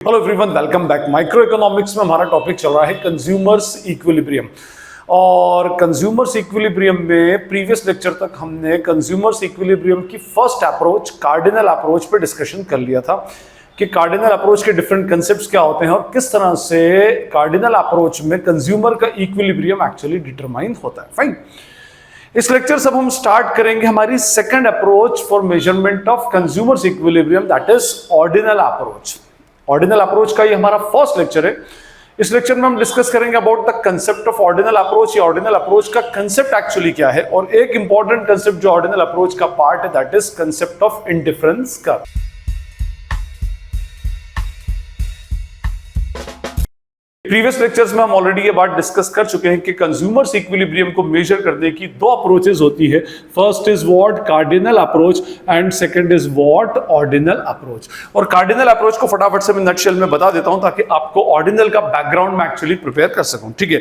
Hello everyone, welcome back. Micro economics में हमारा topic चल रहा है कंज्यूमर्स इक्विलिब्रियम। और कंज्यूमर्स इक्विलिब्रियम में प्रीवियस लेक्चर तक हमने कंज्यूमर्स इक्विलिब्रियम की फर्स्ट अप्रोच कार्डिनल अप्रोच पे डिस्कशन कर लिया था कि कार्डिनल अप्रोच के डिफरेंट कंसेप्ट्स क्या होते हैं और किस तरह से कार्डिनल अप्रोच में कंज्यूमर का इक्विलिब्रियम एक्चुअली डिटरमाइन होता है। फाइन, इस लेक्चर से अब हम स्टार्ट करेंगे हमारी second approach for measurement of consumers equilibrium, that is ordinal approach. Ordinal approach का ये हमारा फर्स्ट लेक्चर है। इस लेक्चर में हम डिस्कस करेंगे about the concept of ordinal approach. ये ऑर्डिनल अप्रोच का कंसेप्ट एक्चुअली क्या है, और एक इंपॉर्टेंट कंसेप्ट जो ऑर्डिनल अप्रोच का पार्ट है that is concept of indifference curve. Previous lectures में हम ऑलरेडी ये बात डिस्कस कर चुके हैं कि कंज्यूमर्स इक्विलिब्रियम को मेजर करने की दो अप्रोचेस होती है। First is what cardinal approach and second is what ordinal approach. और कार्डिनल अप्रोच को फटाफट से मैं नटशेल में बता देता हूं ताकि आपको ऑर्डिनल का बैकग्राउंड में एक्चुअली प्रिपेयर कर सकूं। ठीक है,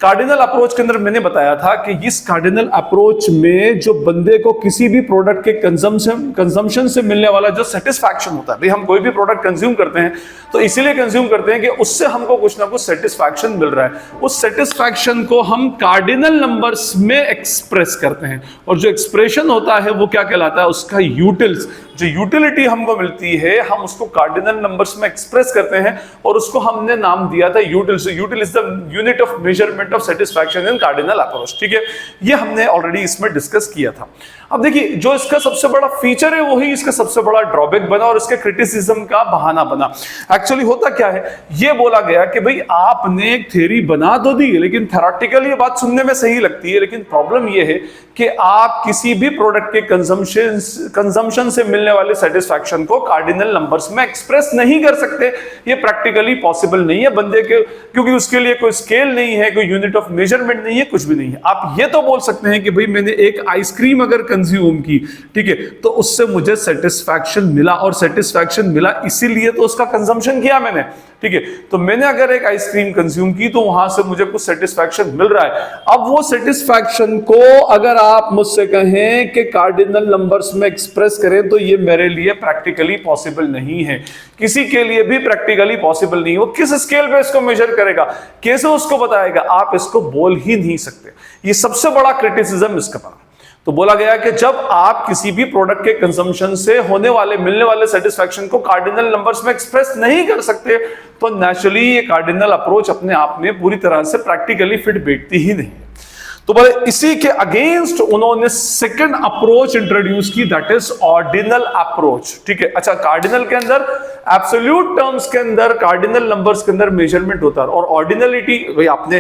कार्डिनल अप्रोच के अंदर मैंने बताया था कि इस कार्डिनल अप्रोच में जो बंदे को किसी भी प्रोडक्ट के कंजम्पशन से मिलने वाला जो सेटिस्फैक्शन होता है, भाई हम कोई भी प्रोडक्ट कंज्यूम करते हैं तो इसीलिए कंज्यूम करते हैं कि उससे हमको कुछ ना कुछ सेटिस्फैक्शन मिल रहा है। उस सेटिस्फैक्शन को हम कार्डिनल नंबर्स में एक्सप्रेस करते हैं, और जो एक्सप्रेशन होता है वो क्या कहलाता है, उसका यूटिल्स, जो यूटिलिटी हमको मिलती है हम उसको कार्डिनल नंबर्स में एक्सप्रेस करते हैं, और उसको हमने नाम दिया था utils. यूटिल is the unit of measurement of satisfaction in cardinal approach. ठीक है, ये हमने ऑलरेडी इसमें डिस्कस किया था। अब देखिए, जो इसका सबसे बड़ा फीचर है वही इसका सबसे बड़ा ड्रॉबैक बना और इसके क्रिटिसिज्म का बहाना बना। एक्चुअली होता क्या है, ये बोला गया कि भाई आपने एक थ्योरी बना तो दी, लेकिन थ्योरेटिकली ये बात सुनने में सही लगती है, लेकिन प्रॉब्लम ये है कि आप किसी भी प्रोडक्ट के कंजम्पशन से मिलने वाले सेटिस्फैक्शन को कार्डिनल नंबर्स में एक्सप्रेस नहीं कर सकते। ये प्रैक्टिकली पॉसिबल नहीं है बंदे के, क्योंकि उसके लिए कोई स्केल नहीं है, कोई यूनिट ऑफ मेजरमेंट नहीं है, कुछ भी नहीं है। आप ये तो बोल सकते हैं कि भाई मैंने एक आइसक्रीम अगर कंज्यूम की, ठीक है, तो उससे मुझे सेटिस्फैक्शन मिला, और सेटिस्फैक्शन मिला इसीलिए तो उसका कंजम्पशन किया मैंने। ठीक है, तो मैंने अगर एक आइसक्रीम कंज्यूम की तो वहां से मुझे कुछ सेटिस्फैक्शन मिल रहा है। अब वो सेटिस्फैक्शन को अगर आप मुझसे कहें कि कार्डिनल नंबर्स में एक्सप्रेस करें तो ये मेरे लिए प्रैक्टिकली पॉसिबल नहीं है, किसी के लिए भी प्रैक्टिकली पॉसिबल नहीं है। वो किस स्केल पे इसको मेजर करेगा, कैसे उसको बताएगा, आप इसको बोल ही नहीं सकते। ये सबसे बड़ा क्रिटिसिज्म इसका बना। तो बोला गया कि जब आप किसी भी प्रोडक्ट के कंजम्पशन से मिलने वाले सेटिस्फैक्शन को कार्डिनल नंबर्स में एक्सप्रेस नहीं कर सकते, तो नेचुरली ये कार्डिनल अप्रोच अपने आप में पूरी तरह से प्रैक्टिकली फिट बैठती ही नहीं है। तो बोले इसी के अगेंस्ट उन्होंने सेकंड अप्रोच इंट्रोड्यूस की, दैट इज ऑर्डिनल अप्रोच। ठीक है, अच्छा, कार्डिनल के अंदर एब्सोल्यूट टर्म्स के अंदर कार्डिनल नंबर्स के अंदर मेजरमेंट होता है, और ऑर्डिनलिटी भाई आपने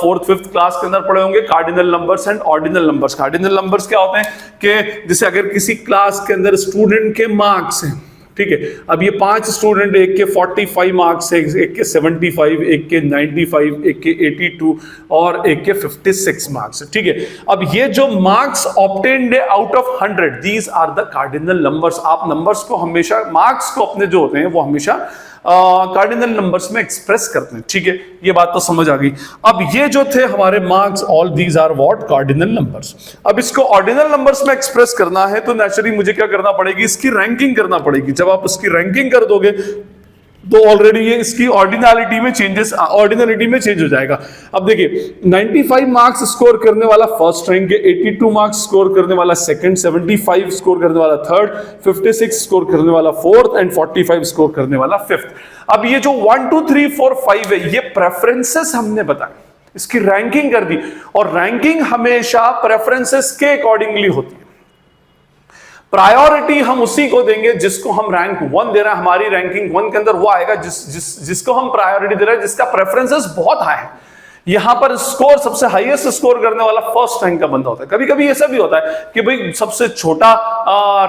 फोर्थ फिफ्थ क्लास के अंदर पढ़े होंगे, cardinal numbers and ordinal numbers. Cardinal numbers क्या होते हैं कि जैसे अगर किसी क्लास के अंदर स्टूडेंट के मार्क्स हैं, ठीक है, अब ये 5 स्टूडेंट, एक के 45 मार्क्स है, एक के 75, एक के 95, एक के 82 और एक के 56 मार्क्स है। ठीक है, अब ये जो मार्क्स ऑब्टेन्ड है out of 100, these are the cardinal numbers. आप नंबर्स को हमेशा, मार्क्स को अपने जो होते हैं वो हमेशा कार्डिनल नंबर्स में एक्सप्रेस करते हैं। ठीक है, ये बात तो समझ आ गई। अब ये जो थे हमारे marks, all these are what, cardinal numbers. अब इसको ऑर्डिनल नंबर्स में एक्सप्रेस करना है तो नेचुरली मुझे क्या करना पड़ेगी, इसकी रैंकिंग करना पड़ेगी। जब आप इसकी रैंकिंग कर दोगे तो ऑलरेडी ये इसकी ऑर्डिनलिटी में चेंज हो जाएगा। अब देखिए, 95 मार्क्स स्कोर करने वाला फर्स्ट रैंक है, 82 मार्क्स स्कोर करने वाला सेकंड, 75 स्कोर करने वाला थर्ड, 56 स्कोर करने वाला फोर्थ एंड 45 स्कोर करने वाला फिफ्थ। अब ये जो 1 2 3 4 5 है, ये प्रेफरेंसेस हमने बताए, इसकी रैंकिंग कर दी, और रैंकिंग हमेशा प्रेफरेंसेस के अकॉर्डिंगली होती है। प्रायोरिटी हम उसी को देंगे जिसको हम रैंक 1 दे रहे हैं। हमारी रैंकिंग 1 के अंदर वो आएगा जिसको हम प्रायोरिटी दे रहे हैं, जिसका प्रेफरेंसेस बहुत हाई है। यहां पर स्कोर सबसे हाईएस्ट स्कोर करने वाला फर्स्ट रैंक का बंदा होता है। कभी कभी ऐसा भी होता है कि भाई सबसे छोटा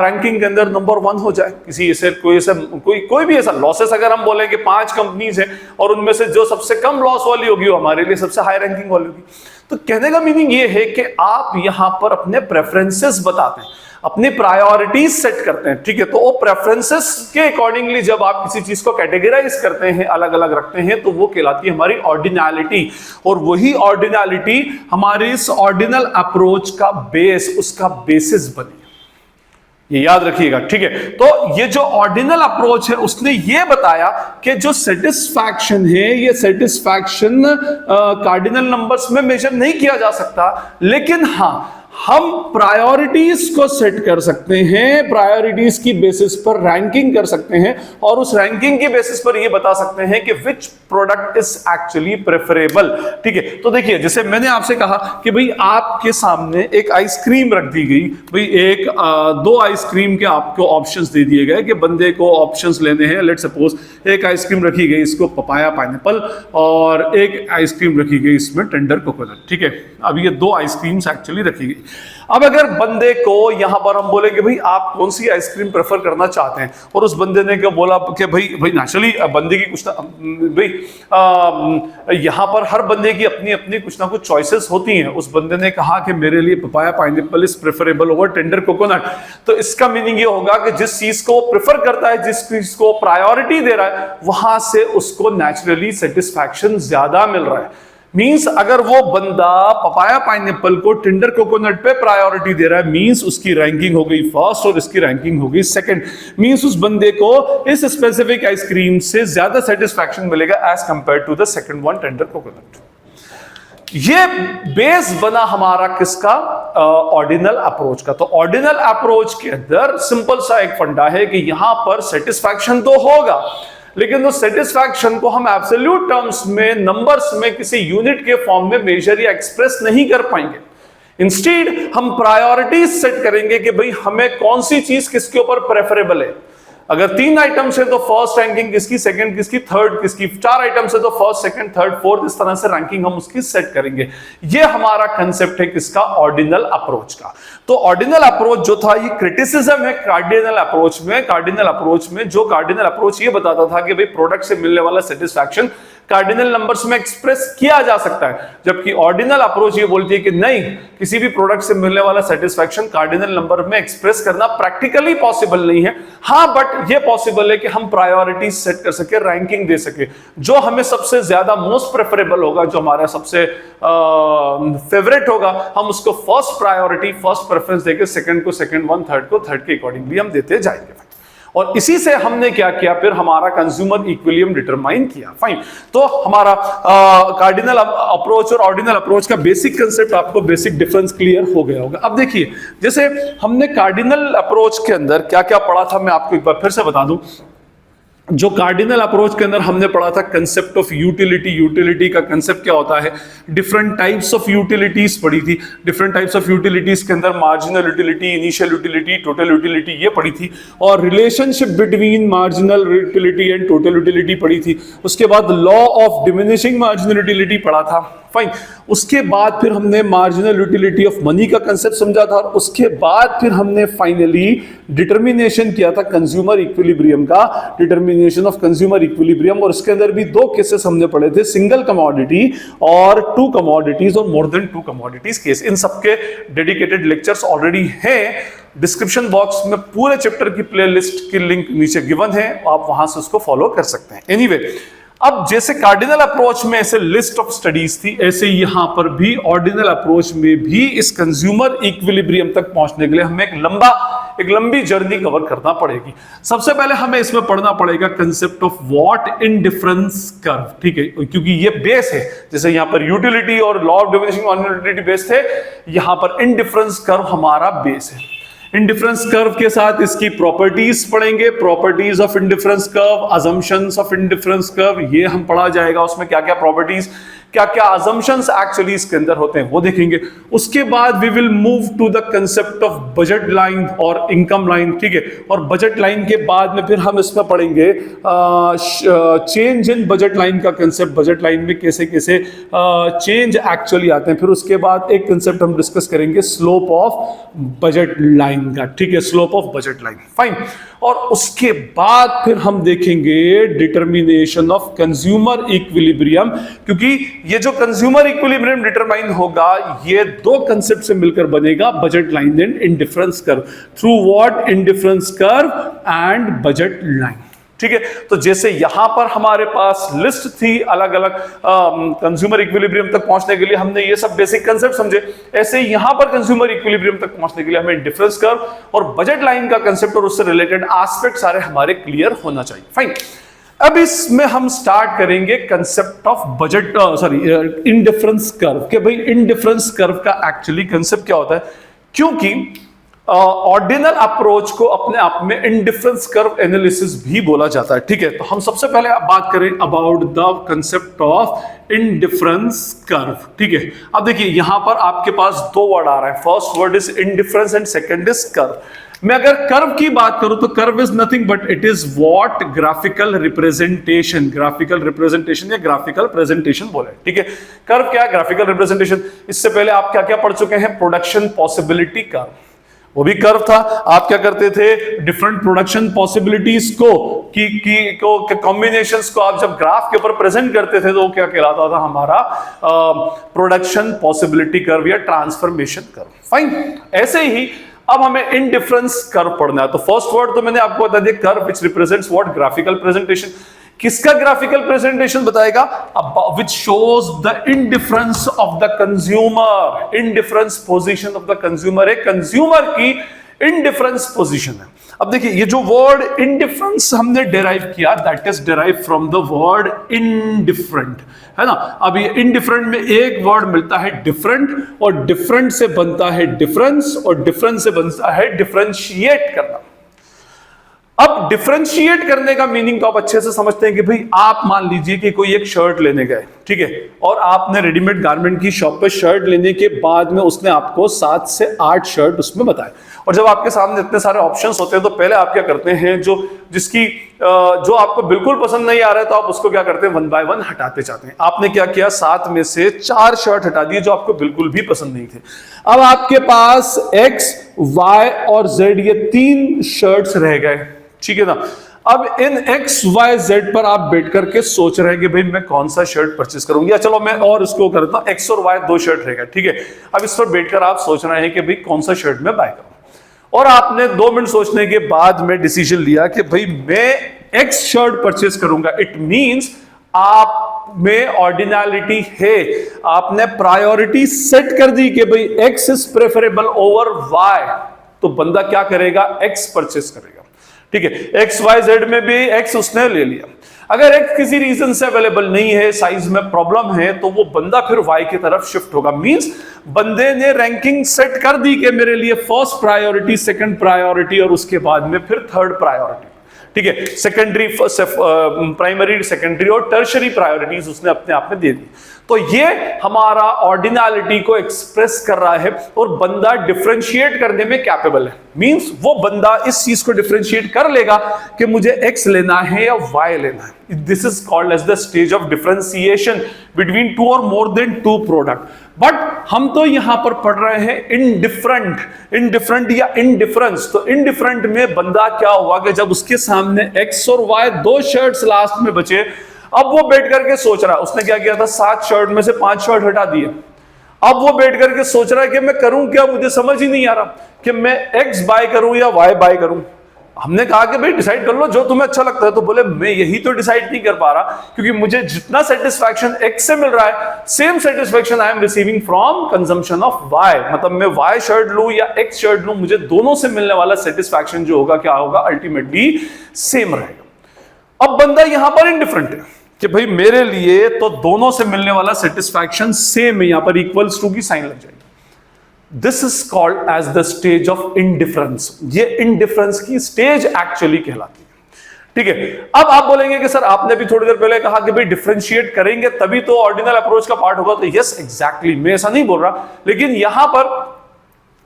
रैंकिंग के अंदर नंबर 1 हो जाए, किसी ऐसे कोई भी ऐसा लॉसेस, अगर हम बोले कि 5 कंपनीज हैं और उनमें से जो सबसे कम लॉस वाली होगी वो हमारे लिए सबसे हाई रैंकिंग वाली होगी। तो कहने का मीनिंग ये है कि आप यहां पर अपने प्रेफरेंसेस बताते हैं, अपनी प्रायोरिटीज सेट करते हैं। ठीक है, तो वो प्रेफरेंसेस के अकॉर्डिंगली जब आप किसी चीज को कैटेगराइज करते हैं, अलग अलग रखते हैं, तो वो कहलाती है हमारी ऑर्डिनलिटी। और वही ऑर्डिनलिटी हमारे इस ऑर्डिनल अप्रोच का बेस, उसका बेसिस बनी। ये याद रखिएगा, ठीक है। तो ये जो ऑर्डिनल अप्रोच है उसने ये बताया कि जो सेटिस्फैक्शन है, ये सेटिस्फैक्शन कार्डिनल नंबर्स में मेजर नहीं किया जा सकता, लेकिन हां हम प्रायोरिटीज को सेट कर सकते हैं, प्रायोरिटीज की बेसिस पर रैंकिंग कर सकते हैं, और उस रैंकिंग की बेसिस पर यह बता सकते हैं कि which product is actually preferable, ठीक है। तो देखिए, जैसे मैंने आपसे कहा कि भाई आपके सामने एक आइसक्रीम रख दी गई, भाई एक दो आइसक्रीम के आपको ऑप्शंस दे दिए गए कि बंदे को ऑप्शंस लेने हैं। लेट्स सपोज एक आइसक्रीम रखी गई, इसको पपाया पाइनएप्पल, और एक आइसक्रीम रखी गई इसमें टेंडर कोकोनट, ठीक है। अब ये दो आइसक्रीम्स एक्चुअली रखी गई। अब अगर बंदे को यहां पर हम बोले कि भाई आप कौन सी आइसक्रीम प्रेफर करना चाहते हैं, और उस बंदे ने क्या बोला कि भाई नेचुरली बंदे की कुछ ना भाई यहां पर हर बंदे की अपनी अपनी कुछ ना कुछ चॉइसेस होती हैं। उस बंदे ने कहा कि मेरे लिए papaya pineapple is preferable over tender coconut, तो इसका मीनिंग ये होगा कि जिस चीज को प्रेफर करता है, जिस चीज को प्रायोरिटी दे रहा है, वहां से उसको नेचुरली सेटिस्फैक्शन ज्यादा मिल रहा है। मींस अगर वो बंदा पपाया पाइनएप्पल को टेंडर कोकोनट पे प्रायोरिटी दे रहा है, मींस उसकी रैंकिंग हो गई फर्स्ट और इसकी रैंकिंग हो गई सेकंड। मींस उस बंदे को इस स्पेसिफिक आइसक्रीम से ज्यादा सेटिस्फैक्शन मिलेगा as compared to the second one, tender coconut. ये बेस बना हमारा किसका? ऑर्डिनल अप्रोच का। तो ऑर्डिनल अप्रोच के अंदर सिंपल सा एक फंडा है कि यहां पर सेटिस्फैक्शन तो होगा, लेकिन उस सेटिस्फैक्शन को हम एब्सोल्यूट टर्म्स में, नंबर्स में, किसी यूनिट के फॉर्म में मेजर या एक्सप्रेस नहीं कर पाएंगे। इंस्टीड हम प्रायोरिटीज सेट करेंगे कि भाई हमें कौन सी चीज किसके ऊपर प्रेफरेबल है। अगर 3 आइटम्स है तो फर्स्ट रैंकिंग किसकी, सेकंड किसकी, थर्ड किसकी। 4 आइटम्स है तो फर्स्ट, सेकंड, थर्ड, फोर्थ, इस तरह से रैंकिंग हम उसकी सेट करेंगे। ये हमारा कंसेप्ट है किसका? ऑर्डिनल अप्रोच का। तो ऑर्डिनल अप्रोच जो था, ये क्रिटिसिज्म है कार्डिनल अप्रोच में। कार्डिनल अप्रोच में जो कार्डिनल अप्रोच ये बताता था कि भाई प्रोडक्ट से मिलने वाला सेटिस्फैक्शन कार्डिनल नंबर्स में एक्सप्रेस किया जा सकता है, जबकि ऑर्डिनल अप्रोच ये बोलती है कि नहीं, किसी भी प्रोडक्ट से मिलने वाला सेटिस्फैक्शन कार्डिनल नंबर में एक्सप्रेस करना प्रैक्टिकली पॉसिबल नहीं है। हां, बट ये पॉसिबल है कि हम प्रायोरिटी सेट कर सके, रैंकिंग दे सके, जो हमें सबसे ज्यादा मोस्ट प्रेफरेबल होगा, जो हमारा सबसे फेवरेट होगा, हम उसको फर्स्ट प्रायोरिटी, फर्स्ट प्रेफरेंस देके सेकंड को सेकंड, वन थर्ड को थर्ड के अकॉर्डिंगली हम देते जाएंगे। और इसी से हमने क्या किया, फिर हमारा कंज्यूमर इक्विलिब्रियम डिटरमाइन किया। फाइन। तो हमारा कार्डिनल अप्रोच और ऑर्डिनल अप्रोच का बेसिक कंसेप्ट, आपको बेसिक डिफरेंस क्लियर हो गया होगा। अब देखिए, जैसे हमने कार्डिनल अप्रोच के अंदर क्या क्या पढ़ा था, मैं आपको एक बार फिर से बता दूं। जो कार्डिनल अप्रोच के अंदर हमने पढ़ा था कंसेप्ट ऑफ यूटिलिटी। यूटिलिटी का कंसेप्ट क्या होता है, डिफरेंट टाइप्स ऑफ यूटिलिटीज पढ़ी थी। डिफरेंट टाइप्स ऑफ यूटिलिटीज के अंदर marginal utility, initial utility, total utility ये पढ़ी थी, और relationship between marginal utility and total utility पढ़ी थी। उसके बाद law of diminishing marginal utility पढ़ा था। फाइन। उसके बाद फिर हमने मार्जिनल यूटिलिटी ऑफ मनी का कंसेप्ट समझा था, और उसके बाद फिर हमने फाइनली डिटर्मिनेशन किया था कंज्यूमर इक्विलिब्रियम का, डिटर्मिनेशन ऑफ कंज्यूमर इक्विलिब्रियम। और इसके अंदर भी 2 केसेस हमने पढ़े थे, सिंगल कमोडिटी और 2 कमोडिटीज और मोर देन 2 कमोडिटीज केस। इन सबके डेडिकेटेड लेक्चर्स ऑलरेडी हैं। डिस्क्रिप्शन बॉक्स में पूरे चैप्टर की प्लेलिस्ट की लिंक नीचे गिवन है, आप वहां से उसको फॉलो कर सकते हैं। एनीवे, अब जैसे कार्डिनल अप्रोच में ऐसे लिस्ट ऑफ स्टडीज थी, ऐसे यहां पर भी ऑर्डिनल अप्रोच में भी इस कंज्यूमर इक्विलिब्रियम तक पहुंचने के लिए हमें एक लंबी जर्नी कवर करना पड़ेगी। सबसे पहले हमें इसमें पढ़ना पड़ेगा concept of what indifference curve, ठीक है, क्योंकि ये बेस है। जैसे यहां पर यूटिलिटी और law of diminishing utility base थे, यहां पर इंडिफरेंस कर्व हमारा बेस है। इंडिफरेंस कर्व के साथ इसकी प्रॉपर्टीज पढ़ेंगे, properties of indifference curve, assumptions of indifference curve, ये हम पढ़ा जाएगा। उसमें क्या क्या प्रॉपर्टीज, क्या क्या अजम्पशंस एक्चुअली इसके अंदर होते हैं वो देखेंगे। उसके बाद we will move to the concept of budget line और इनकम लाइन, ठीक है। और बजट लाइन के बाद में फिर हम इसमें पढ़ेंगे चेंज इन बजट लाइन का कंसेप्ट, बजट लाइन में कैसे कैसे चेंज एक्चुअली आते हैं। फिर उसके बाद एक कंसेप्ट हम डिस्कस करेंगे स्लोप ऑफ बजट लाइन का, ठीक है, slope of budget line. Fine. और उसके बाद फिर हम देखेंगे डिटर्मिनेशन ऑफ कंज्यूमर इक्विलिब्रियम, क्योंकि ये जो कंज्यूमर इक्विलिब्रियम डिटरमाइन होगा, ये 2 कंसेप्ट से मिलकर बनेगा, budget line and indifference curve. Through what? Indifference curve and budget line, ठीक है। तो जैसे यहां पर हमारे पास लिस्ट थी अलग अलग कंज्यूमर इक्विलिब्रियम तक पहुंचने के लिए हमने ये सब बेसिक कंसेप्ट समझे, ऐसे ही यहां पर कंज्यूमर इक्विलिब्रियम तक पहुंचने के लिए हमें डिफरेंस कर्व और बजट लाइन का कंसेप्ट और उससे रिलेटेड एस्पेक्ट सारे हमारे क्लियर होना चाहिए। फाइन, अब इसमें हम स्टार्ट करेंगे concept of budget indifference curve के भाई इंडिफरेंस कर्व का एक्चुअली कंसेप्ट क्या होता है, क्योंकि ऑर्डिनल अप्रोच को अपने आप में इंडिफरेंस कर्व एनालिसिस भी बोला जाता है। ठीक है, तो हम सबसे पहले बात करें about the concept of indifference curve. ठीक है, अब देखिए यहां पर आपके पास दो वर्ड आ रहा है, first word is indifference and second is curve. मैं अगर कर्व की बात करूं तो curve is nothing but it is what graphical representation, graphical representation या ग्राफिकल प्रेजेंटेशन बोले। ठीक है, कर्व क्या है, ग्राफिकल रिप्रेजेंटेशन। इससे पहले आप क्या क्या पढ़ चुके हैं, प्रोडक्शन पॉसिबिलिटी कर्व, वो भी कर्व था। आप क्या करते थे, डिफरेंट प्रोडक्शन पॉसिबिलिटीज को कॉम्बिनेशंस को आप जब ग्राफ के ऊपर प्रेजेंट करते थे तो क्या कहलाता था हमारा प्रोडक्शन पॉसिबिलिटी कर्व या ट्रांसफॉर्मेशन कर्व। फाइन, ऐसे ही अब हमें इंडिफरेंस कर्व पढ़ना है। तो फर्स्ट वर्ड तो मैंने आपको बता दिया, curve which represents what graphical presentation. किसका ग्राफिकल प्रेजेंटेशन बताएगा, which shows the indifference of the consumer, indifference position of the consumer, एक कंज्यूमर की इंडिफरेंस पोजीशन है। अब देखिए ये जो वर्ड इंडिफरेंस हमने डिराइव किया, that is derive from the word indifferent, है ना। अब ये इनडिफरेंट में एक वर्ड मिलता है डिफरेंट, और डिफरेंट से बनता है डिफरेंस, और डिफरेंस से बनता है डिफरेंशिएट करना। अब डिफरेंशिएट करने का मीनिंग तो आप अच्छे से समझते हैं कि भाई आप मान लीजिए कि कोई एक शर्ट लेने गए, ठीक है, और आपने रेडीमेड गारमेंट की शॉप पे शर्ट लेने के बाद में उसने आपको 7 से 8 शर्ट उसमें बताए, और जब आपके सामने इतने सारे ऑप्शंस होते हैं तो पहले आप क्या करते हैं, जो आपको बिल्कुल पसंद नहीं आ रहा है तो आप उसको क्या करते हैं, 1 बाय 1 हटाते जाते हैं। आपने क्या किया, 7 में से 4 शर्ट हटा दिए जो आपको बिल्कुल भी पसंद नहीं थे। अब आपके पास X, Y और Z ये 3 शर्ट्स रह गए, ठीक है ना। अब इन X, Y, Z पर आप बैठ करके सोच रहे हैं कि भाई मैं कौन सा शर्ट परचेस करूंगी, या चलो मैं और इसको करता हूं, X और Y 2 शर्ट रहेगा, ठीक है। अब इस पर बैठकर आप सोच रहे हैं कि भाई कौन सा शर्ट मैं बाय करूं, और आपने 2 मिनट सोचने के बाद में डिसीजन लिया कि भाई मैं X शर्ट परचेस करूंगा। इट मींस आप में ऑर्डिनैलिटी है, आपने प्रायोरिटी सेट कर दी कि भाई X is preferable over Y, तो बंदा क्या करेगा, X परचेस करेगा, ठीक है। X, Y, Z में भी X उसने ले लिया। अगर X किसी रीजन से अवेलेबल नहीं है, साइज में प्रॉब्लम है, तो वो बंदा फिर Y की तरफ शिफ्ट होगा। मींस बंदे ने रैंकिंग सेट कर दी कि मेरे लिए फर्स्ट प्रायोरिटी, सेकंड प्रायोरिटी और उसके बाद में फिर थर्ड प्रायोरिटी, ठीक है। सेकेंडरी, प्राइमरी, सेकेंडरी और टर्शरी प्रायोरिटीज उसने अपने आप में दे दी। तो ये हमारा ऑर्डिनैलिटी को एक्सप्रेस कर रहा है, और बंदा डिफरेंशिएट करने में कैपेबल है। मींस वो बंदा इस चीज को डिफरेंशिएट कर लेगा कि मुझे X लेना है या Y लेना है। This is called as the stage of differentiation between 2 और मोर देन 2 प्रोडक्ट। बट हम तो यहां पर पढ़ रहे हैं इंडिफरेंट या इंडिफरेंस। तो इंडिफरेंट में बंदा क्या हुआ कि जब उसके सामने X और Y 2 शर्ट्स लास्ट में बचे, अब वो बैठ करके सोच रहा है, उसने क्या किया था, 7 शर्ट में से 5 शर्ट हटा दिए। अब वो बैठ करके सोच रहा है कि मैं करूं क्या, मुझे समझ ही नहीं आ रहा कि मैं X बाय करूं या Y बाय करूं। हमने कहा कि भाई डिसाइड कर लो जो तुम्हें अच्छा लगता है, तो बोले मैं यही तो डिसाइड नहीं कर पा रहा, क्योंकि मुझे जितना सेटिस्फैक्शन X से मिल रहा है, same satisfaction I am receiving from consumption of Y। मतलब मैं Y शर्ट लूं या X शर्ट लूं, मुझे दोनों से मिलने वाला सेटिस्फैक्शन जो होगा क्या होगा, अल्टीमेटली सेम रहेगा। अब बंदा यहां पर इंडिफरेंट है कि भाई मेरे लिए तो दोनों से मिलने वाला सेटिस्फैक्शन सेम है, यहां पर इक्वल्स टू की साइन लग जाएगी। This is called as the stage of indifference. ये इंडिफरेंस की स्टेज एक्चुअली कहलाती है, ठीक है। अब आप बोलेंगे कि सर आपने भी थोड़ी देर पहले कहा कि भाई डिफरेंशिएट करेंगे तभी तो ऑर्डिनल अप्रोच का पार्ट होगा, तो यस एग्जैक्टली, मैं ऐसा नहीं बोल रहा, लेकिन यहां पर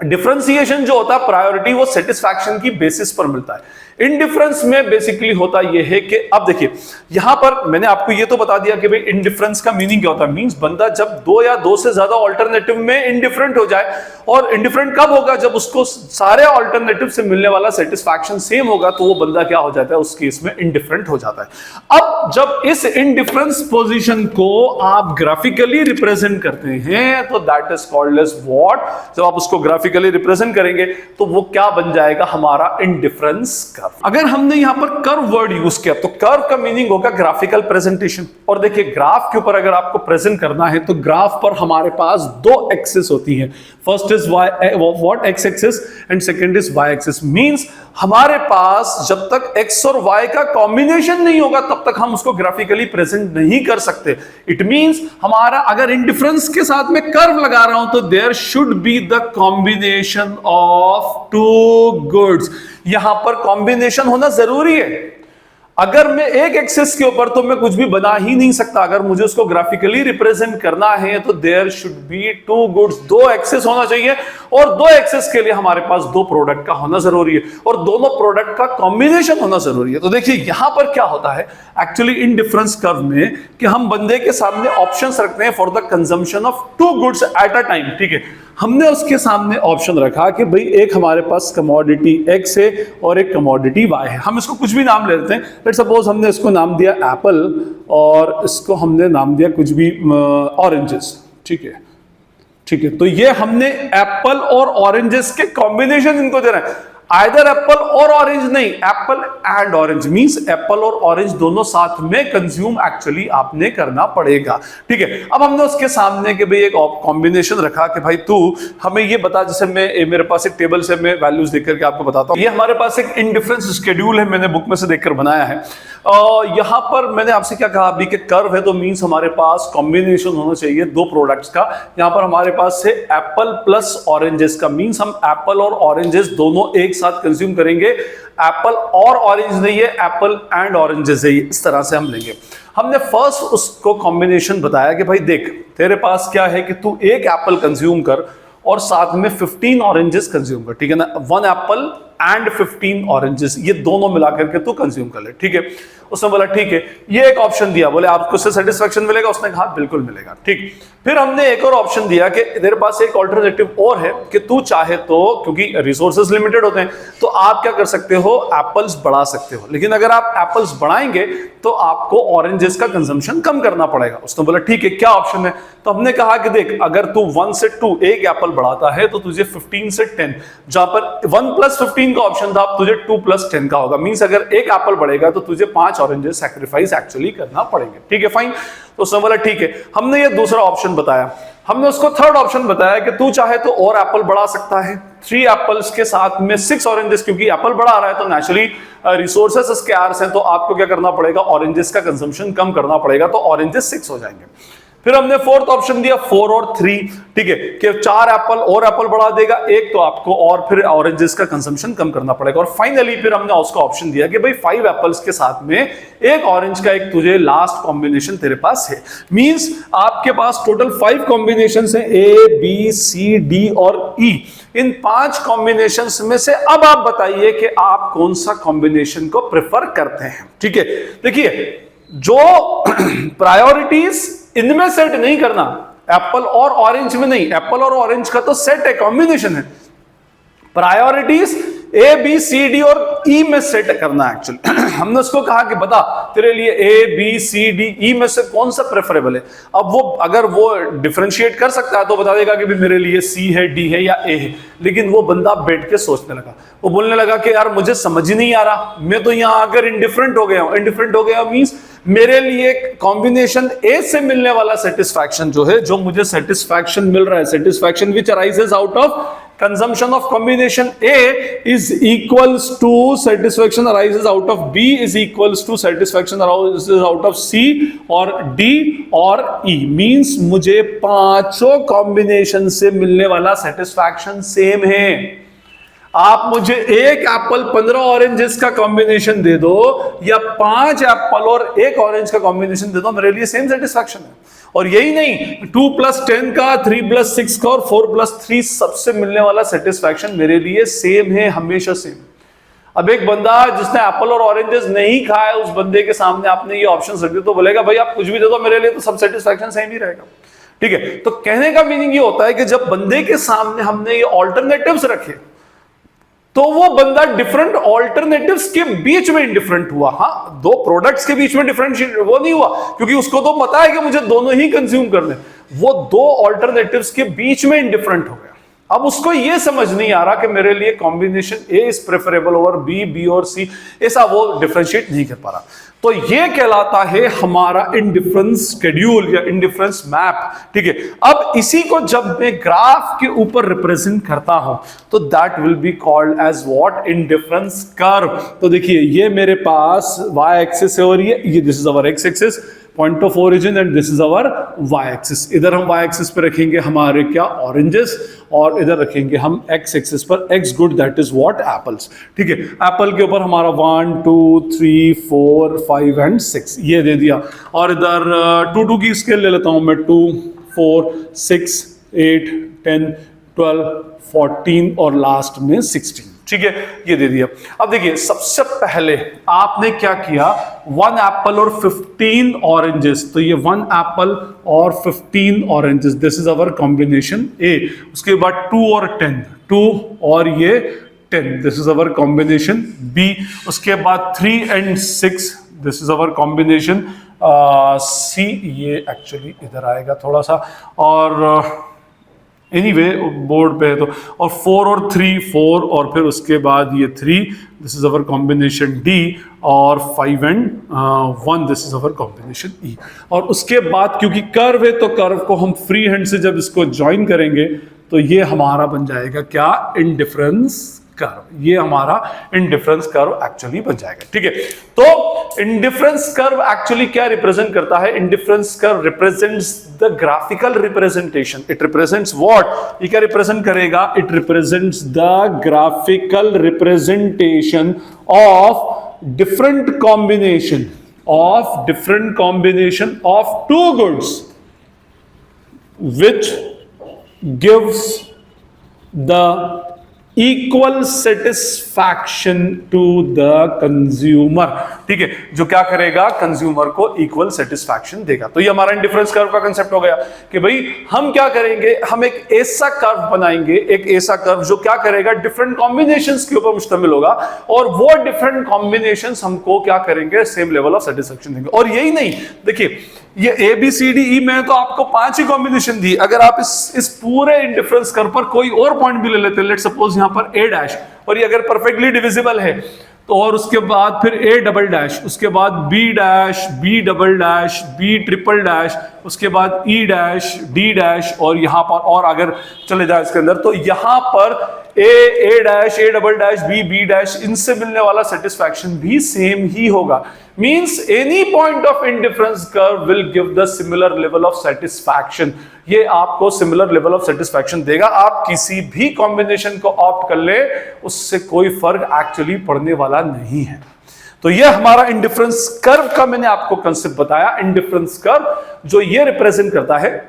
डिफरेंशिएशन जो होता है प्रायोरिटी वो सेटिस्फैक्शन की बेसिस पर मिलता है। इनडिफरेंस में बेसिकली होता यह है कि अब देखिए यहां पर मैंने आपको ये तो बता दिया कि भाई इनडिफरेंस का मीनिंग क्या होता है। मींस बंदा जब 2 या 2 से ज्यादा ऑल्टरनेटिव में इंडिफरेंट हो जाए, और इंडिफरेंट कब होगा, जब उसको सारे ऑल्टरनेटिव से मिलने वाला सेटिस्फैक्शन सेम होगा, तो वो बंदा क्या हो जाता है, उस केस में इंडिफरेंट हो जाता है। अब जब इस इंडिफरेंस पोजीशन को आप ग्राफिकली रिप्रेजेंट करते हैं तो that is called as what, जब आप उसको ग्राफिकली रिप्रेजेंट करेंगे तो वो क्या बन जाएगा, हमारा इंडिफरेंस कर्व। साथ। अगर हमने यहां पर कर्व वर्ड यूज किया तो कर्व का मीनिंग होगा ग्राफिकल प्रेजेंटेशन। और देखिए ग्राफ के ऊपर अगर आपको प्रेजेंट करना है तो ग्राफ पर हमारे पास दो एक्सिस होती है, first is what X axis and second is Y axis. Means हमारे पास जब तक एक्स और वाई का कॉम्बिनेशन नहीं होगा तब तक हम उसको ग्राफिकली प्रेजेंट नहीं कर सकते। इट मींस हमारा अगर इंडिफरेंस के साथ में कर्व लगा रहा हूं तो there should be the combination of two goods. यहां पर कॉम्बिनेशन होना जरूरी है। अगर मैं एक एक्सिस के ऊपर तो मैं कुछ भी बना ही नहीं सकता। अगर मुझे उसको ग्राफिकली रिप्रेजेंट करना है तो there should be two goods, दो एक्सिस होना चाहिए और दो एक्सिस के लिए हमारे पास दो प्रोडक्ट का होना जरूरी है और दोनों प्रोडक्ट का कॉम्बिनेशन होना जरूरी है। तो देखिए यहां पर क्या होता है एक्चुअली इन डिफरेंस कर्व में कि हम बंदे के सामने ऑप्शंस रखते हैं for the consumption of two goods at a time. ठीक है, हमने उसके सामने ऑप्शन रखा कि भाई एक हमारे पास कमोडिटी एक्स है और एक कमोडिटी वाई है। हम इसको कुछ भी नाम ले लेते हैं। लेट्स सपोज हमने इसको नाम दिया एप्पल और इसको हमने नाम दिया कुछ भी ऑरेंजेस। ठीक है, ठीक है, तो ये हमने एप्पल और ऑरेंजेस के कॉम्बिनेशन इनको दे रहे हैं। आइदर एप्पल और ऑरेंज नहीं, Apple and orange means Apple और ऑरेंज दोनों साथ में कंज्यूम एक्चुअली आपने करना पड़ेगा। ठीक है, अब हमने उसके सामने के भाई एक कॉम्बिनेशन रखा कि भाई तू हमें ये बता, जैसे मैं मेरे पास एक टेबल से मैं वैल्यूज देख करके आपको बताता हूं। ये हमारे पास एक इंडिफरेंस शेड्यूल है, मैंने बुक में से देखकर बनाया है। यहां पर मैंने आपसे क्या कहा अभी कि कर्व है तो मींस हमारे पास कॉम्बिनेशन होना चाहिए दो प्रोडक्ट्स का। यहां पर हमारे पास है एप्पल प्लस ऑरेंजेस का, मींस हम एप्पल और ऑरेंजेस दोनों एक साथ कंज्यूम करेंगे। एप्पल और ऑरेंज नहीं है, एप्पल एंड ऑरेंजेस है, इस तरह से हम लेंगे। हमने फर्स्ट उसको कॉम्बिनेशन बताया कि भाई देख तेरे पास क्या है कि तू एक एप्पल कंज्यूम कर और साथ में 15 ऑरेंजेस कंज्यूम कर। ठीक है ना, 1 एप्पल एंड 15 ऑरेंजेस, ये दोनों मिलाकर के तू कंज्यूम कर ले। ठीक है, उसने बोला ठीक है, ये एक ऑप्शन दिया, बोले आपको उससे सेटिस्फेक्शन मिलेगा? उसने कहा बिल्कुल मिलेगा। ठीक, फिर हमने एक और ऑप्शन दिया कि तेरे पास एक ऑल्टरनेटिव और है कि तू चाहे तो, क्योंकि रिसोर्सेज लिमिटेड होते हैं, तो आप क्या कर सकते हो, एप्पल्स बढ़ा सकते हो, लेकिन अगर आप एप्पल्स बढ़ाएंगे तो आपको ऑरेंजेस का कंजम्पशन कम करना पड़ेगा। उसने बोला ठीक है, क्या ऑप्शन है? तो हमने कहा कि देख अगर तू 1 से 2 एक एप्पल बढ़ाता है तो तुझे 15 से 10, जहां पर 1 प्लस 15 का ऑप्शन था, अब तुझे 2 प्लस 10 का होगा। मींस अगर एक एप्पल बढ़ेगा तो तुझे 5 ऑरेंजेस सैक्रिफाइस एक्चुअली करना पड़ेंगे। ठीक है, फाइन। तो उसने बोला ठीक है, हमने ये दूसरा ऑप्शन बताया। हमने उसको थर्ड ऑप्शन बताया कि तू चाहे तो और एप्पल बढ़ा सकता है, 3 एप्पल्स के साथ में 6 ऑरेंजेस, क्योंकि एप्पल बढ़ा रहा है तो नेचुरली रिसोर्सेस स्कैर्स हैं, तो आपको क्या करना पड़ेगा, ऑरेंजेस का कंजम्पशन कम करना पड़ेगा, तो ऑरेंजेस 6 हो जाएंगे। फिर हमने फोर्थ ऑप्शन दिया 4 और 3। ठीक है, कि 4 एप्पल और एप्पल बढ़ा देगा एक, तो आपको और फिर ऑरेंजेस का कंजम्पशन कम करना पड़ेगा। और फाइनली फिर हमने उसका ऑप्शन दिया कि भाई 5 एप्पल्स के साथ में एक ऑरेंज का एक तुझे लास्ट कॉम्बिनेशन तेरे पास है। मींस आपके पास टोटल 5 कॉम्बिनेशंस हैं, ए बी सी डी और ई। इन 5 कॉम्बिनेशंस में से अब आप बताइए कि आप कौन सा कॉम्बिनेशन को प्रेफर करते हैं। ठीक है, देखिए जो प्रायोरिटीज इनमें सेट नहीं करना, एप्पल और ऑरेंज में नहीं, एप्पल और ऑरेंज का तो सेट है, कॉम्बिनेशन है। Priorities A B C D और ई में सेट करना एक्चुअली। हमने उसको कहा कि बता तेरे लिए ए बी सी डी ई में से कौन सा प्रेफरेबल है। अब वो अगर वो डिफरेंशिएट कर सकता है तो बता देगा कि भी मेरे लिए सी है, डी है या ए है, लेकिन वो बंदा बैठ के सोचने लगा, वो बोलने लगा कि यार मुझे समझ ही नहीं आ रहा, मैं तो यहां आकर इंडिफरेंट हो गया हूं। इंडिफरेंट हो गया मींस मेरे लिए कॉम्बिनेशन ए से मिलने वाला सेटिस्फैक्शन जो है, जो मुझे सेटिस्फैक्शन मिल रहा है, satisfaction which arises out of consumption of combination A is equals to satisfaction arises out of B is equals to satisfaction arises out of C और D और E। means मुझे पांचों कॉम्बिनेशन से मिलने वाला सेटिस्फैक्शन सेम है। आप मुझे एक एप्पल 15 ऑरेंजेस का कॉम्बिनेशन दे दो या 5 एप्पल और एक ऑरेंज का कॉम्बिनेशन दे दो, मेरे लिए सेम सेटिस्फैक्शन है। और यही नहीं, 2 प्लस 10 का, 3 प्लस 6 का और 4 प्लस 3 सबसे मिलने वाला सेटिस्फैक्शन मेरे लिए सेम है, हमेशा सेम। अब एक बंदा जिसने एप्पल और ऑरेंजेस नहीं खाया, उस बंदे के सामने आपने ये ऑप्शन रख दिया तो बोलेगा भाई आप कुछ भी दे दो, मेरे लिए तो सब सेटिस्फैक्शन सेम ही रहेगा। ठीक है, तो कहने का मीनिंग ये होता है कि जब बंदे के सामने हमने ये ऑल्टरनेटिव्स रखे तो वो बंदा डिफरेंट ऑल्टरनेटिव्स के बीच में इंडिफरेंट हुआ। हाँ, दो प्रोडक्ट्स के बीच में डिफरेंशिएट वो नहीं हुआ, क्योंकि उसको तो पता है कि मुझे दोनों ही कंज्यूम करने, वो दो ऑल्टरनेटिव्स के बीच में इंडिफरेंट हो गया। अब उसको ये समझ नहीं आ रहा कि मेरे लिए combination A is preferable over B, B और सी, ऐसा वो डिफरेंशिएट नहीं कर पा रहा। तो ये कहलाता है हमारा इंडिफरेंस शेड्यूल या इंडिफरेंस मैप, ठीक है। अब इसी को जब मैं ग्राफ के ऊपर रिप्रेजेंट करता हूं तो that will be called as what, indifference curve. तो देखिए ये मेरे पास वाई एक्सिस है और ये this is our X axis, point of origin, and this is our Y axis. इधर हम वाई एक्सिस पे रखेंगे हमारे क्या, ऑरेंजेस, और इधर रखेंगे हम एक्स एक्सिस पर x good, that is what, apples, ठीक है। एप्पल के ऊपर हमारा 1 2 3 4 5 एंड 6 ये दे दिया, और इधर 2 की स्केल ले लेता हूं मैं, 2 4 6 8 10 12 14 और लास्ट में 16, ठीक है, ये दे दिया। अब देखिए सबसे पहले आपने क्या किया, 1 एप्पल और 15 ऑरेंजेस, तो ये 1 एप्पल और 15 oranges, this is our combination A. उसके बाद 2 और 10, 2 और ये 10, this is our combination B. उसके बाद 3 and 6, this is our combination C. ये एक्चुअली इधर आएगा थोड़ा सा, और एनीवे बोर्ड पे है तो, और 4 और 3 4, और फिर उसके बाद ये 3, this is our combination D, और 5 and 1, this is our combination E. और उसके बाद क्योंकि कर्व है तो कर्व को हम फ्री हैंड से जब इसको ज्वाइन करेंगे तो ये हमारा बन जाएगा क्या, इंडिफरेंस कर्व। ये हमारा इंडिफरेंस कर्व एक्चुअली बन जाएगा, ठीक है। तो इंडिफरेंस कर्व एक्चुअली क्या रिप्रेजेंट करता है, indifference curve represents the graphical representation. It represents what, ये क्या रिप्रेजेंट करेगा, it represents the graphical representation of different combination of two goods which gives the equal satisfaction to the consumer, ठीक है, जो क्या करेगा, कंज्यूमर को इक्वल सेटिस्फैक्शन देगा। तो ये हमारा इंडिफरेंस कर्व का कंसेप्ट हो गया कि भाई हम क्या करेंगे, हम एक ऐसा कर्व बनाएंगे, एक ऐसा कर्व जो क्या करेगा, डिफरेंट कॉम्बिनेशंस के ऊपर मुश्तमिल होगा, और वो डिफरेंट कॉम्बिनेशंस हमको क्या करेंगे, सेम लेवल ऑफ सेटिस्फैक्शन देंगे। और यही नहीं, देखिए ये ए बी सी डी ई में तो आपको 5 ही कॉम्बिनेशन दी, अगर आप इस पूरे इंडिफरेंस कर्व पर कोई और पॉइंट भी ले लेते हैं, लेट्स सपोज यहां पर ए डैश, और ये अगर परफेक्टली डिविजिबल है तो, और उसके बाद फिर ए डबल डैश, उसके बाद B dash, B double dash, B triple dash, उसके बाद ई डैश, डी डैश, और यहां पर और अगर चले जाए इसके अंदर तो यहां पर A dash, A double dash, B dash, इनसे मिलने वाला सेटिस्फैक्शन भी सेम ही होगा। Means any point of indifference curve will give the similar level of satisfaction. ये आपको similar level of satisfaction देगा। आप किसी भी combination को opt कर ले, उससे कोई फर्क actually पड़ने वाला नहीं है। तो ये हमारा इंडिफरेंस कर्व का मैंने आपको कंसेप्ट बताया। इंडिफरेंस कर्व जो ये रिप्रेजेंट करता है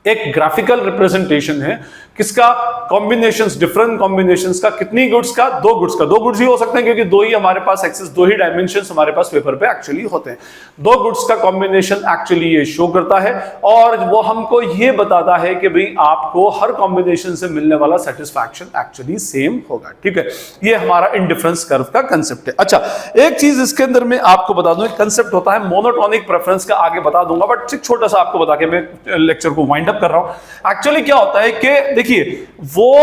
एक ग्राफिकल रिप्रेजेंटेशन है किसका, कॉम्बिनेशंस, डिफरेंट कॉम्बिनेशंस का। कितनी गुड्स का, 2 गुड्स का। 2 गुड्स ही हो सकते हैं क्योंकि 2 ही हमारे पास एक्सेस, 2 ही डायमेंशंस हमारे पास पेपर पे एक्चुअली होते हैं। 2 गुड्स का कॉम्बिनेशन एक्चुअली ये शो करता है, और वो हमको ये बताता है कि भाई आपको हर कॉम्बिनेशन से मिलने वाला सेटिस्फैक्शन एक्चुअली सेम होगा, ठीक है। ये हमारा इंडिफरेंस कर्व का कंसेप्ट है। अच्छा, एक चीज इसके अंदर मैं आपको बता दूं, एक कंसेप्ट होता है मोनोटोनिक प्रेफरेंस का, आगे बता दूंगा, बट छोटा सा आपको बता के मैं लेक्चर को वाइंड अप कर रहा हूं। एक्चुअली क्या होता है कि देखिए वो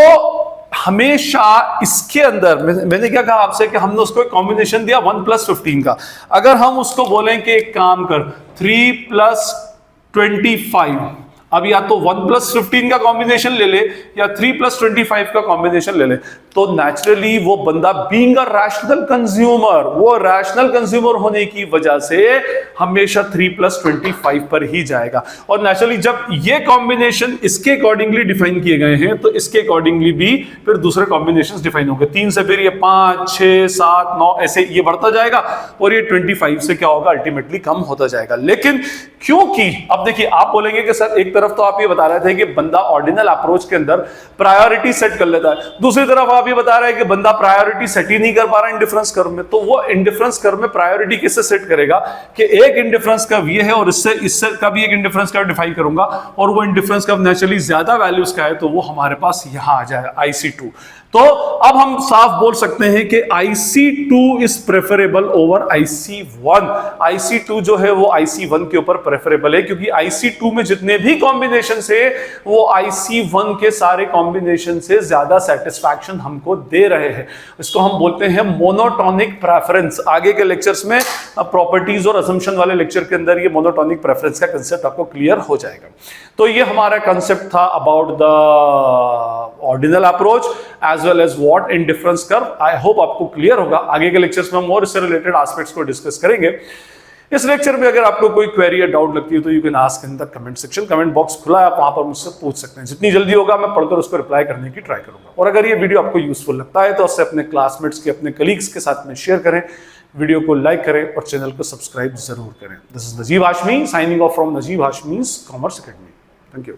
हमेशा इसके अंदर मैंने क्या कहा आपसे कि हमने उसको एक कॉम्बिनेशन दिया 1 + 15 का। अगर हम उसको बोलें कि एक काम कर 3 + 25, अब या तो 1 + 15 का कॉम्बिनेशन ले ले या 3 + 25 का कॉम्बिनेशन ले ले, तो नेचुरली वो बंदा बीइंग अ रैशनल कंज्यूमर, वो रैशनल कंज्यूमर होने की वजह से हमेशा 3 + 25 पर ही जाएगा। और नेचुरली जब ये कॉम्बिनेशन इसके अकॉर्डिंगली डिफाइन किए गए हैं तो इसके अकॉर्डिंगली भी फिर दूसरे कॉम्बिनेशंस डिफाइन होंगे। 3 से फिर ये 5 6 7 9 ऐसे ये बढ़ता जाएगा, और ये 25 से क्या होगा, अल्टीमेटली कम होता जाएगा। लेकिन क्योंकि अब देखिए आप बोलेंगे कि सर एक तरफ तो आप ये बता रहे थे कि बंदा ऑर्डिनल अप्रोच के अंदर प्रायोरिटी सेट कर लेता है, दूसरी तरफ आप ये बता रहे हैं कि बंदा प्रायोरिटी सेट ही नहीं कर पा रहा इंडिफरेंस कर्व में। तो वो इंडिफरेंस कर्व में प्रायोरिटी किससे सेट करेगा कि एक इंडिफरेंस कर्व ये है और इससे का भी एक इंडिफरेंस कर्व डिफाइन करूंगा, और वो इंडिफरेंस कर्व नेचुरली ज्यादा वैल्यूज का है तो वो हमारे पास यहां आ जाएगा IC2। तो अब हम साफ बोल सकते हैं कि IC2 is preferable over IC1। IC2 जो है वो IC1 के ऊपर प्रेफरेबल है, क्योंकि IC2 में जितने भी कॉम्बिनेशन है वो IC1 के सारे कॉम्बिनेशन से ज्यादा सेटिस्फैक्शन हमको दे रहे हैं। इसको हम बोलते हैं मोनोटॉनिक प्रेफरेंस। आगे के लेक्चर्स में प्रॉपर्टीज और असम्पशन वाले लेक्चर के अंदर ये मोनोटॉनिक प्रेफरेंस का कंसेप्ट आपको क्लियर हो जाएगा। तो ये हमारा कंसेप्ट था about the ordinal approach as well as what indifference curve. I hope आपको क्लियर होगा। आगे के लेक्चर्स में हम और इससे रिलेटेड एस्पेक्ट्स को डिस्कस करेंगे। इस लेक्चर में अगर आपको कोई क्वेरी या डाउट लगती है तो you can ask in the comment section. Comment box खुला है, आप वहां पर मुझसे पूछ सकते हैं। जितनी जल्दी होगा मैं पढ़कर उसको रिप्लाई करने की ट्राई करूंगा। और अगर ये वीडियो आपको यूजफुल लगता है तो उससे अपने क्लासमेट्स के, अपने कलीग्स के साथ में शेयर करें, वीडियो को लाइक करें और चैनल को सब्सक्राइब जरूर करें। This is Najeeb Hashmi signing off from Najeeb Hashmi's commerce academy. Thank you.